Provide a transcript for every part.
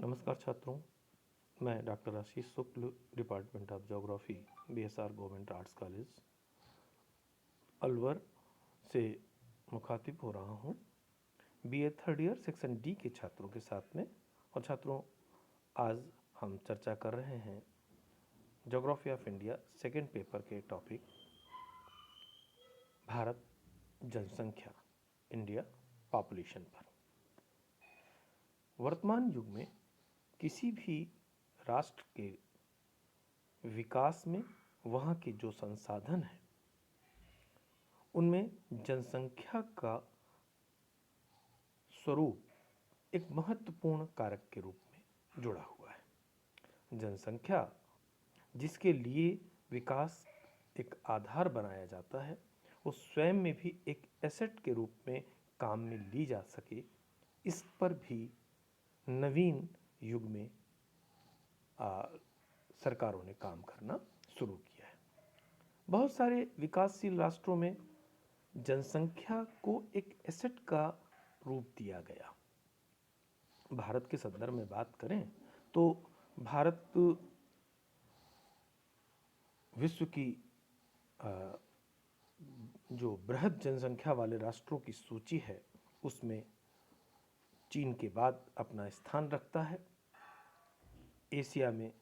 नमस्कार छात्रों, मैं doctor Ashish Shukla, department of geography, BSR government arts college Alwar से मुखातिब हो रहा हूँ BA third year section D के छात्रों के साथ में। और छात्रों, आज हम चर्चा कर रहे हैं geography of India second paper के टॉपिक भारत जनसंख्या, इंडिया पॉपुलेशन पर। वर्तमान युग में किसी भी राष्ट्र के विकास में वहाँ के जो संसाधन हैं उनमें जनसंख्या का स्वरूप एक महत्वपूर्ण कारक के रूप में जुड़ा हुआ है। जनसंख्या जिसके लिए विकास एक आधार बनाया जाता है, वो स्वयं में भी एक एसेट के रूप में काम में ली जा सके, इस पर भी नवीन युग में सरकारों ने काम करना शुरू किया है। बहुत सारे विकासशील राष्ट्रों में जनसंख्या को एक एसेट का रूप दिया गया। भारत के संदर्भ में बात करें तो भारत विश्व की जो बृहद जनसंख्या वाले राष्ट्रों की सूची है उसमें चीन के बाद अपना स्थान रखता है। एशिया में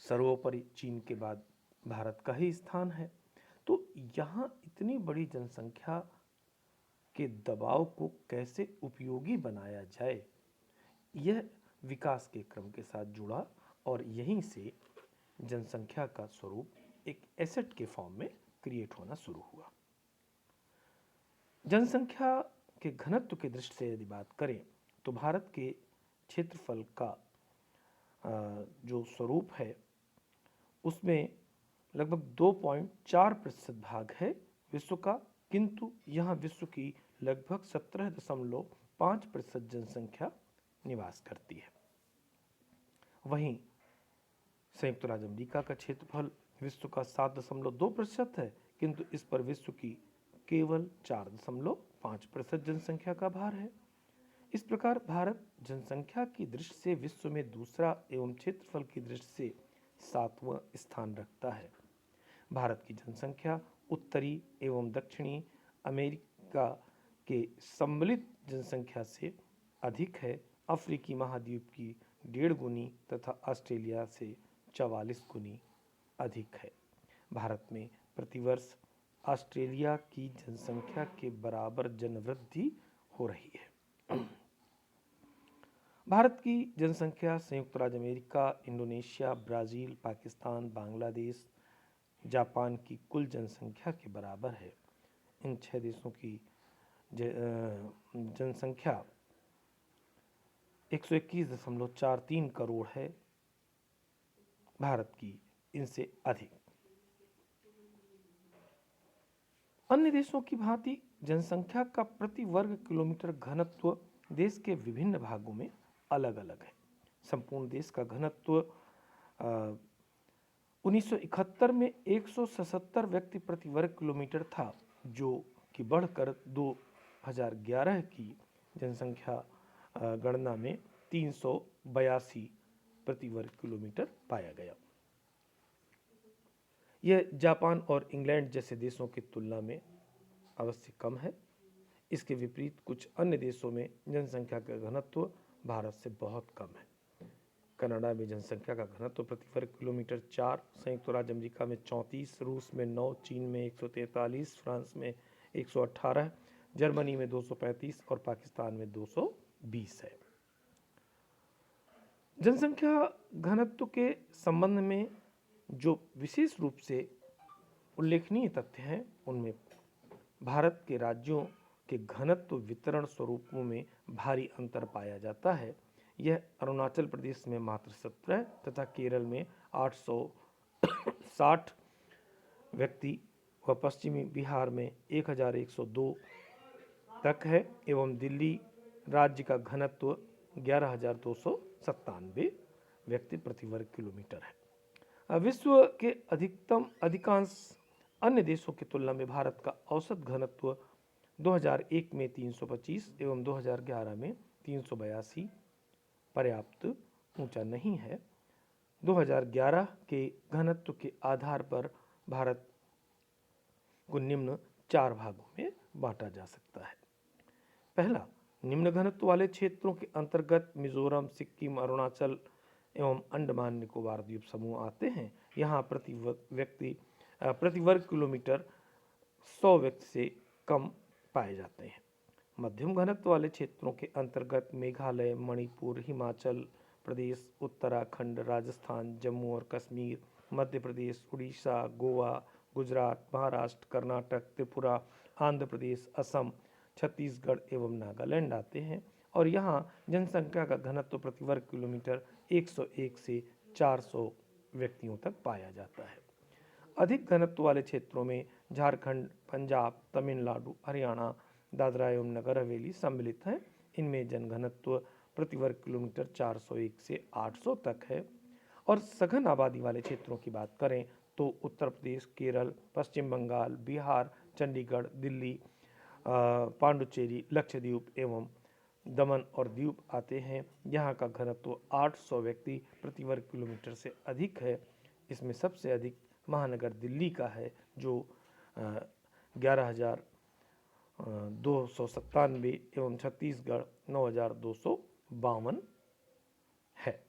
सर्वोपरि चीन के बाद भारत का ही स्थान है। तो यहाँ इतनी बड़ी जनसंख्या के दबाव को कैसे उपयोगी बनाया जाए, यह विकास के क्रम के साथ जुड़ा और यहीं से जनसंख्या का स्वरूप एक एसेट के फॉर्म में क्रिएट होना शुरू हुआ। जनसंख्या के घनत्व की दृष्टि से यदि बात करें तो भारत के क्षेत्रफल का जो स्वरूप है उसमें लगभग 2.4% भाग है विश्व का, किंतु यहाँ विश्व की लगभग 17.5% जनसंख्या निवास करती है। वहीं संयुक्त राज्य अमेरिका का क्षेत्रफल विश्व का 7.2% है, किंतु इस पर विश्व की केवल 4.5% जनसंख्या का भार है। इस प्रकार भारत जनसंख्या की दृष्टि से विश्व में दूसरा एवं क्षेत्रफल की दृष्टि से 7वां स्थान रखता है। भारत की जनसंख्या उत्तरी एवं दक्षिणी अमेरिका के सम्मिलित जनसंख्या से अधिक है। अफ्रीकी महाद्वीप की 1.5 गुनी तथा ऑस्ट्रेलिया से 44 गुनी अधिक है। भारत में प्रतिवर्ष ऑस्ट्रेलिया की जनसंख्या के बराबर जनवृद्धि हो रही है। भारत की जनसंख्या संयुक्त राज्य America, Indonesia, Brazil, Pakistan, Bangladesh, Japan की कुल जनसंख्या के बराबर है। इन 6 देशों की जनसंख्या 121.43 करोड़ है, भारत की इनसे अधिक। अन्य देशों की भांति जनसंख्या का प्रति वर्ग किलोमीटर घनत्व देश के विभिन्न भागों में अलग अलग है। संपूर्ण देश का घनत्व 1971 में 177 व्यक्ति प्रति वर्ग किलोमीटर था, जो कि बढ़कर 2011 की जनसंख्या गणना में 382 प्रति वर्ग किलोमीटर पाया गया। यह जापान और इंग्लैंड जैसे देशों की तुलना में अवश्य कम है। इसके विपरीत कुछ अन्य देशों में जनसंख्या का घनत्व भारत से बहुत कम है। कनाडा में जनसंख्या का घनत्व प्रति वर्ग किलोमीटर 4, संयुक्त राज्य अमेरिका में 34, रूस में 9, चीन में 143, फ्रांस में 118, जर्मनी में 235 और पाकिस्तान में 220 है। जनसंख्या घनत्व के संबंध में जो विशेष रूप से उल्लेखनीय तथ्य हैं उनमें भारत के राज्यों के घनत्व वितरण स्वरूपों में भारी अंतर पाया जाता है। यह अरुणाचल प्रदेश में मात्र 17 तथा केरल में 860 व्यक्ति व पश्चिमी बिहार में 1102 तक है एवं दिल्ली राज्य का घनत्व 11,297 व्यक्ति प्रति वर्ग किलोमीटर है। विश्व के अधिकांश अन्य देशों की तुलना में भारत का औसत घनत्व 2001 में 325 एवं 2011 में 382 पर्याप्त ऊंचा नहीं है। 2011 के घनत्व के आधार पर भारत को निम्न 4 भागों में बांटा जा सकता है। पहला, निम्न घनत्व वाले क्षेत्रों के अंतर्गत मिजोरम, सिक्किम, अरुणाचल एवं अंडमान निकोबार द्वीप समूह आते हैं। यहाँ प्रति वर्ग किलोमीटर 100 व्यक्ति से कम पाए जाते हैं। मध्यम घनत्व वाले क्षेत्रों के अंतर्गत मेघालय, मणिपुर, हिमाचल प्रदेश, उत्तराखंड, राजस्थान, जम्मू और कश्मीर, मध्य प्रदेश, उड़ीसा, गोवा, गुजरात, महाराष्ट्र, कर्नाटक, त्रिपुरा, आंध्र प्रदेश, असम, छत्तीसगढ़ एवं नागालैंड आते हैं और यहाँ जनसंख्या का घनत्व प्रति वर्ग किलोमीटर 101 से 400 व्यक्तियों तक पाया जाता है। अधिक घनत्व वाले क्षेत्रों में झारखंड, पंजाब, तमिलनाडु, हरियाणा, दादरा एवं नगर हवेली सम्मिलित हैं। इनमें जनघनत्व प्रति वर्ग किलोमीटर 401 से 800 तक है। और सघन आबादी वाले क्षेत्रों की बात करें तो उत्तर प्रदेश, केरल, पश्चिम बंगाल, बिहार, चंडीगढ़, दिल्ली, पांडुचेरी, लक्षद्वीप एवं दमन और दीव आते हैं। यहाँ का घनत्व 800 व्यक्ति प्रति वर्ग किलोमीटर से अधिक है। इसमें सबसे अधिक महानगर दिल्ली का है जो 11,297 एवं छत्तीसगढ़ 9,252 है।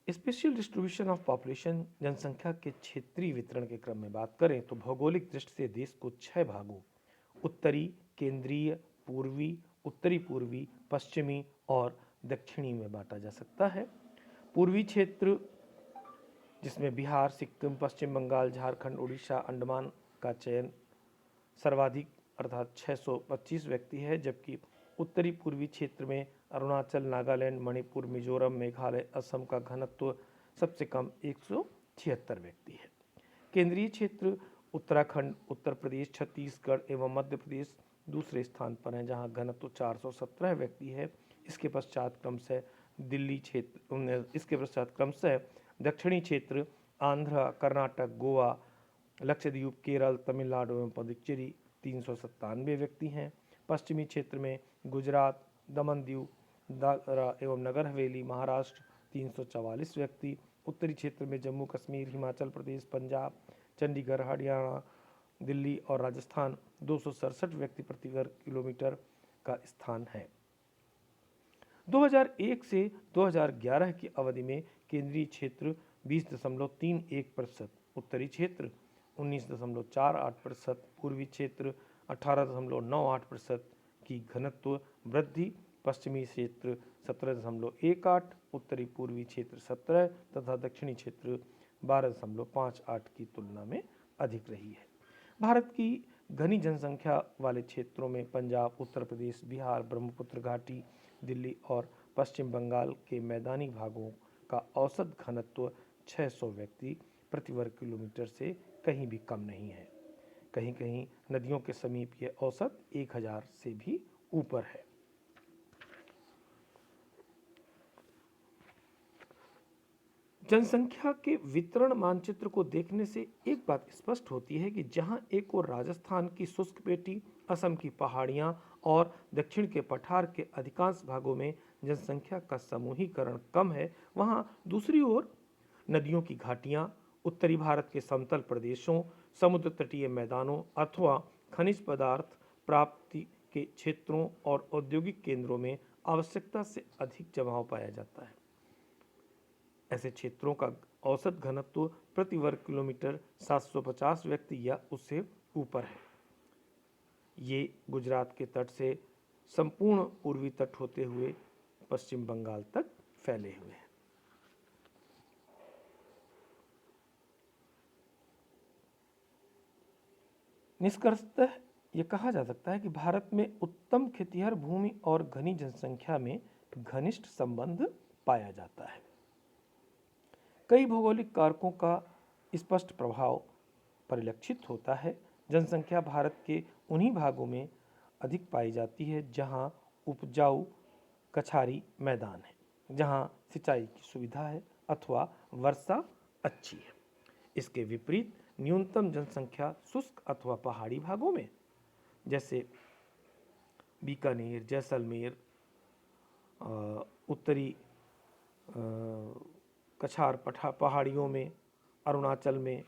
स्पेशल डिस्ट्रीब्यूशन ऑफ पॉपुलेशन, जनसंख्या के क्षेत्रीय वितरण के क्रम में बात करें तो भौगोलिक दृष्टि से देश को 6 भागों उत्तरी, केंद्रीय, पूर्वी, उत्तरी पूर्वी, पश्चिमी और दक्षिणी में बांटा जा सकता है। पूर्वी क्षेत्र जिसमें बिहार, सिक्किम, पश्चिम बंगाल, झारखंड, उड़ीसा, अंडमान का चयन सर्वाधिक अर्थात 625 व्यक्ति है, जबकि उत्तरी पूर्वी क्षेत्र में अरुणाचल, नागालैंड, मणिपुर, मिजोरम, मेघालय, असम का घनत्व सबसे कम 176 व्यक्ति है। केंद्रीय क्षेत्र उत्तराखंड, उत्तर प्रदेश, छत्तीसगढ़ एवं मध्य प्रदेश दूसरे स्थान पर है जहां घनत्व 417 व्यक्ति है। इसके पश्चात क्रमशः दक्षिणी क्षेत्र आंध्र, कर्नाटक, गोवा, लक्षद्वीप, केरल, तमिलनाडु एवं पुडुचेरी 397 व्यक्ति हैं। पश्चिमी क्षेत्र में गुजरात, दमन दीव, दादरा एवं नगर हवेली, महाराष्ट्र 344 व्यक्ति। उत्तरी क्षेत्र में जम्मू कश्मीर, हिमाचल प्रदेश, पंजाब, चंडीगढ़, हरियाणा, दिल्ली और राजस्थान 267 व्यक्ति प्रति वर्ग किलोमीटर का स्थान है। 2001 से 2011 की अवधि में केंद्रीय क्षेत्र 20.31%, उत्तरी क्षेत्र 19.48%, पूर्वी क्षेत्र 18.98% की घनत्व वृद्धि, पश्चिमी क्षेत्र 17.18, उत्तरी पूर्वी क्षेत्र 17 तथा दक्षिणी क्षेत्र 12.58 की तुलना में अधिक रही है। भारत की घनी जनसंख्या वाले क्षेत्रों में पंजाब, उत्तर प्रदेश, बिहार, ब्रह्मपुत्र घाटी, दिल्ली और पश्चिम बंगाल के मैदानी भागों का औसत घनत्व 600 व्यक्ति प्रति वर्ग किलोमीटर से कहीं भी कम नहीं है। कहीं कहीं नदियों के समीप यह औसत 1000 से भी ऊपर है। जनसंख्या के वितरण मानचित्र को देखने से एक बात स्पष्ट होती है कि जहां एक ओर राजस्थान की शुष्क पेटी, असम की पहाड़ियां और दक्षिण के पठार के अधिकांश भागों में जनसंख्या का समूहीकरण कम है, वहां दूसरी ओर नदियों की घाटियां, उत्तरी भारत के समतल प्रदेशों, समुद्र तटीय मैदानों अथवा खनिज पदार्थ प्राप्ति के क्षेत्रों और औद्योगिक केंद्रों में आवश्यकता से अधिक जमाव पाया जाता है। ऐसे क्षेत्रों का औसत घनत्व प्रति वर्ग किलोमीटर 750 व्यक्ति या उससे ऊपर है। ये गुजरात के तट से संपूर्ण पूर्वी तट होते हुए पश्चिम बंगाल तक फैले हुए हैं। निष्कर्षतः यह कहा जा सकता है कि भारत में उत्तम खेतिहर भूमि और घनी जनसंख्या में घनिष्ठ संबंध पाया जाता है। कई भौगोलिक कारकों का स्पष्ट प्रभाव परिलक्षित होता है। जनसंख्या भारत के उन्हीं भागों में अधिक पाई जाती है जहां उपजाऊ कछारी मैदान है, जहां सिंचाई की सुविधा है अथवा वर्षा अच्छी है। इसके विपरीत न्यूनतम जनसंख्या शुष्क अथवा पहाड़ी भागों में जैसे बीकानेर, जैसलमेर, उत्तरी कछार पहाड़ियों में, अरुणाचल में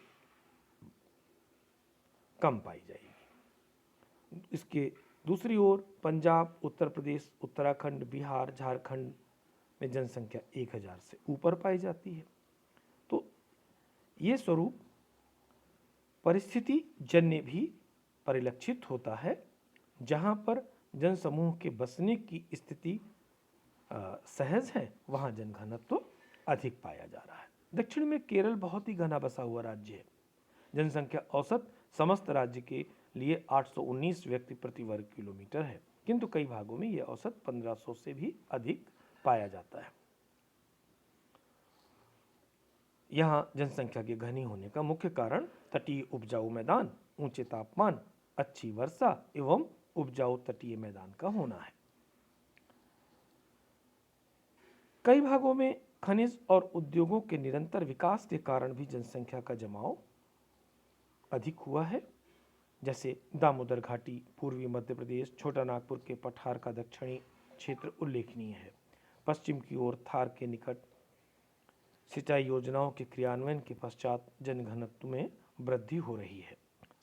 कम पाई जाएगी। इसके दूसरी ओर पंजाब, उत्तर प्रदेश, उत्तराखंड, बिहार, झारखंड में जनसंख्या 1000 से ऊपर पाई जाती है। तो ये स्वरूप परिस्थिति जन्य भी परिलक्षित होता है, जहाँ पर जनसमूह के बसने की स्थिति सहज है, वहाँ जनघनत्व तो अधिक पाया जा रहा है। दक्षिण में केरल बहुत ही घना बसा हुआ राज्य है। जनसंख्या औसत समस्त राज्य के लिए 819 व्यक्ति प्रति वर्ग किलोमीटर है, किंतु कई भागों में यह औसत 1500 से भी अधिक पाया जाता है। यहाँ जनसंख्या के घनी होने का मुख्य कारण तटीय उपजाऊ मैदान, ऊंचे तापमान, अच्छी वर्षा एवं उपजाऊ तटीय मैदान का होना है। कई भागों में खनिज और उद्योगों के निरंतर विकास के कारण भी जनसंख्या का जमाव अधिक हुआ है। जैसे दामोदर घाटी, पूर्वी मध्य प्रदेश, छोटा नागपुर के पठार का दक्षिणी क्षेत्र उल्लेखनीय है। पश्चिम की ओर थार के निकट सिंचाई योजनाओं के क्रियान्वयन के पश्चात जनघनत्व में वृद्धि हो रही है।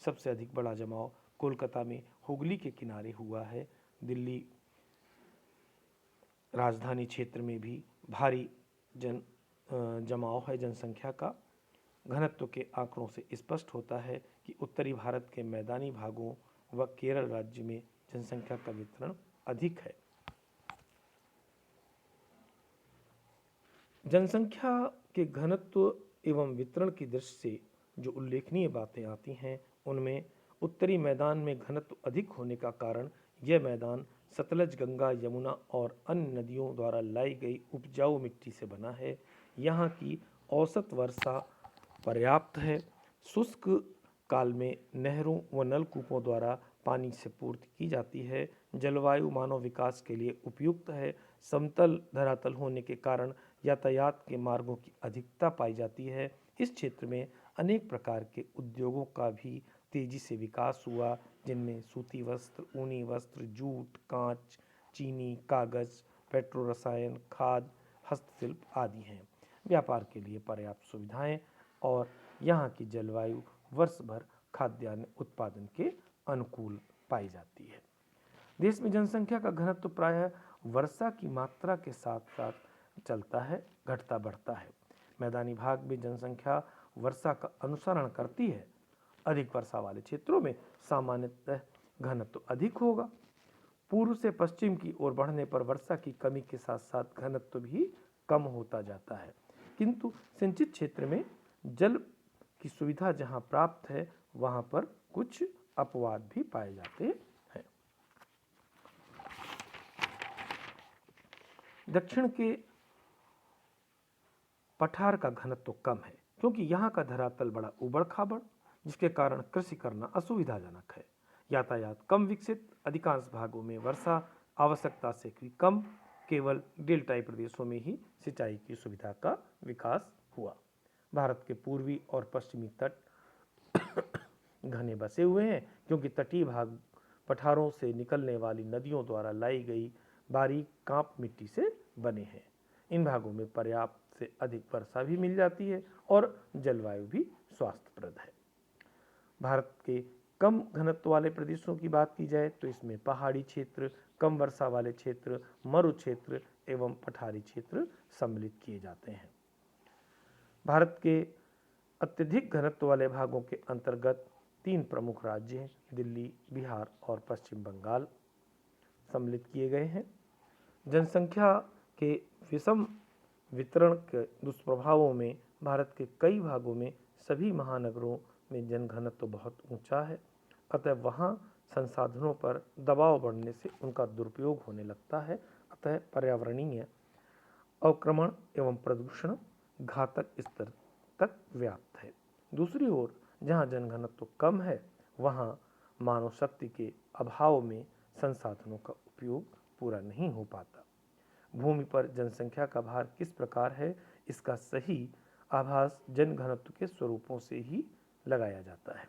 सबसे अधिक बड़ा जमाव कोलकाता में हुगली के किनारे हुआ है। दिल्ली राजधानी क्षेत्र में भी भारी जमाव है जनसंख्या का। घनत्व के आंकड़ों से स्पष्ट होता है कि उत्तरी भारत के मैदानी भागों व केरल राज्य में जनसंख्या का वितरण अधिक है। जनसंख्या के घनत्व एवं वितरण की दृष्टि से जो उल्लेखनीय बातें आती हैं, उनमें उत्तरी मैदान में घनत्व अधिक होने का कारण यह मैदान सतलज, गंगा, यमुना और अन्य नदियों द्वारा लाई गई उपजाऊ मिट्टी से बना है। यहाँ की औसत वर्षा पर्याप्त है। शुष्क काल में नहरों व नलकूपों द्वारा पानी से पूर्ति की जाती है। जलवायु मानव विकास के लिए उपयुक्त है। समतल धरातल होने के कारण यातायात के मार्गों की अधिकता पाई जाती है। इस क्षेत्र में अनेक प्रकार के उद्योगों का भी तेजी से विकास हुआ, जिनमें सूती वस्त्र, ऊनी वस्त्र, जूट, कांच, चीनी, कागज, पेट्रो रसायन, खाद, हस्तशिल्प आदि हैं। व्यापार के लिए पर्याप्त सुविधाएं और यहाँ की जलवायु वर्ष भर खाद्यान्न उत्पादन के अनुकूल पाई जाती है। देश में जनसंख्या का घनत्व प्रायः वर्षा की मात्रा के साथ साथ चलता है, घटता बढ़ता है। मैदानी भाग में जनसंख्या वर्षा का अनुसरण करती है। अधिक वर्षा वाले क्षेत्रों में सामान्यतः घनत्व अधिक होगा। पूर्व से पश्चिम की ओर बढ़ने पर वर्षा की कमी के साथ साथ घनत्व भी कम होता जाता है, किंतु सिंचित क्षेत्र में जल की सुविधा जहां प्राप्त है, वहां पर कुछ अपवाद भी पाए जाते हैं। दक्षिण के पठार का घनत्व कम है, क्योंकि यहाँ का धरातल बड़ा उबड़ खाबड़, जिसके कारण कृषि करना असुविधाजनक है। यातायात कम विकसित, अधिकांश भागों में वर्षा आवश्यकता से भी कम, केवल डेल्टाई प्रदेशों में ही सिंचाई की सुविधा का विकास हुआ। भारत के पूर्वी और पश्चिमी तट घने बसे हुए हैं, क्योंकि तटीय भाग पठारों से निकलने वाली नदियों द्वारा लाई गई बारीक कांप मिट्टी से बने हैं। इन भागों में पर्याप्त से अधिक वर्षा भी मिल जाती है और जलवायु भी स्वास्थ्यप्रद है। भारत के कम घनत्व वाले प्रदेशों की बात की जाए तो इसमें पहाड़ी क्षेत्र, कम वर्षा वाले क्षेत्र, मरु क्षेत्र एवं पठारी क्षेत्र सम्मिलित किए जाते हैं। भारत के अत्यधिक घनत्व वाले भागों के अंतर्गत 3 प्रमुख राज्य हैं, दिल्ली, बिहार और पश्चिम बंगाल सम्मिलित किए गए हैं। जनसंख्या के विषम वितरण के दुष्प्रभावों में भारत के कई भागों में सभी महानगरों में जनघनत्व बहुत ऊंचा है, अतः वहाँ संसाधनों पर दबाव बढ़ने से उनका दुरुपयोग होने लगता है। अतः पर्यावरणीय अवक्रमण एवं प्रदूषण घातक स्तर तक व्याप्त है। दूसरी ओर जहाँ जनघनत्व कम है, वहाँ मानव शक्ति के अभाव में संसाधनों का उपयोग पूरा नहीं हो पाता। भूमि पर जनसंख्या का भार किस प्रकार है, इसका सही आभास जनघनत्व के स्वरूपों से ही लगाया जाता है।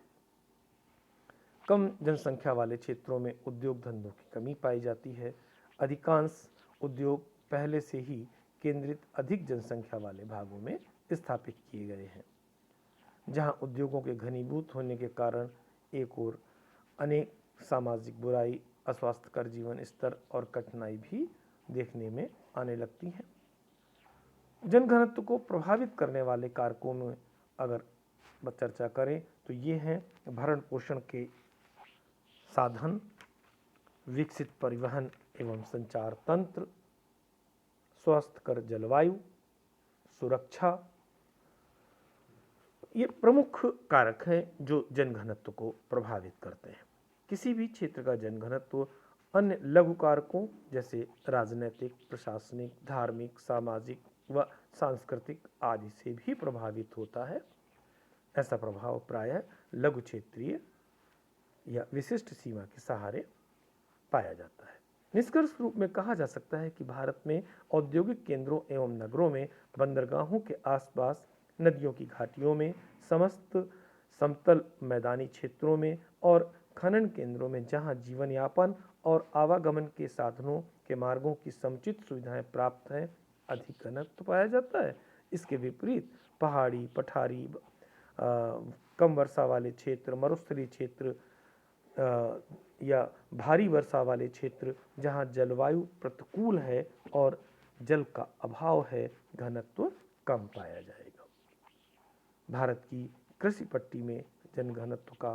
कम जनसंख्या वाले क्षेत्रों में उद्योग धंधों की कमी पाई जाती है। अधिकांश उद्योग पहले से ही केंद्रित अधिक जनसंख्या वाले भागों में स्थापित किए गए हैं, जहां उद्योगों के घनीभूत होने के कारण एक और अनेक सामाजिक बुराई, अस्वास्थ्यकर जीवन स्तर और कठिनाई भी देखने में आने लगती हैं। जनघनत्व को प्रभावित करने वाले कारकों में अगर चर्चा करें तो ये हैं भरण पोषण के साधन, विकसित परिवहन एवं संचार तंत्र, स्वास्थ्यकर जलवायु, सुरक्षा। ये प्रमुख कारक हैं जो जनघनत्व को प्रभावित करते हैं। किसी भी क्षेत्र का जनघनत्व अन्य लघु कारकों जैसे राजनीतिक, प्रशासनिक, धार्मिक, सामाजिक व सांस्कृतिक आदि से भी प्रभावित होता है। ऐसा प्रभाव प्रायः लघु क्षेत्रीय या विशिष्ट सीमा के सहारे पाया जाता है। निष्कर्ष रूप में कहा जा सकता है कि भारत में औद्योगिक केंद्रों एवं नगरों में, बंदरगाहों के आसपास, नदियों की घाटियों में, समस्त समतल मैदानी क्षेत्रों में और खनन केंद्रों में जहां जीवन यापन और आवागमन के साधनों के मार्गों की समुचित सुविधाएं प्राप्त हैं, अधिक घनत्व पाया जाता है। इसके विपरीत पहाड़ी, पठारी, कम वर्षा वाले क्षेत्र, मरुस्थलीय क्षेत्र या भारी वर्षा वाले क्षेत्र जहां जलवायु प्रतिकूल है और जल का अभाव है, घनत्व कम पाया जाएगा। भारत की कृषि पट्टी में जनघनत्व का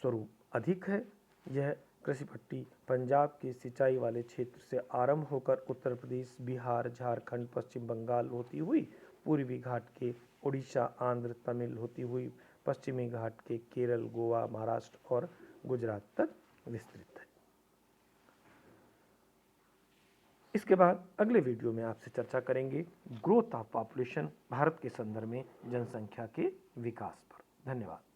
स्वरूप अधिक है। यह कृषि पट्टी पंजाब के सिंचाई वाले क्षेत्र से आरंभ होकर उत्तर प्रदेश, बिहार, झारखंड, पश्चिम बंगाल होती हुई पूर्वी घाट के उड़ीसा, आंध्र, तमिल होती हुई पश्चिमी घाट के केरल, गोवा, महाराष्ट्र और गुजरात तक विस्तृत है। इसके बाद अगले वीडियो में आपसे चर्चा करेंगे ग्रोथ ऑफ पॉपुलेशन, भारत के संदर्भ में जनसंख्या के विकास पर। धन्यवाद।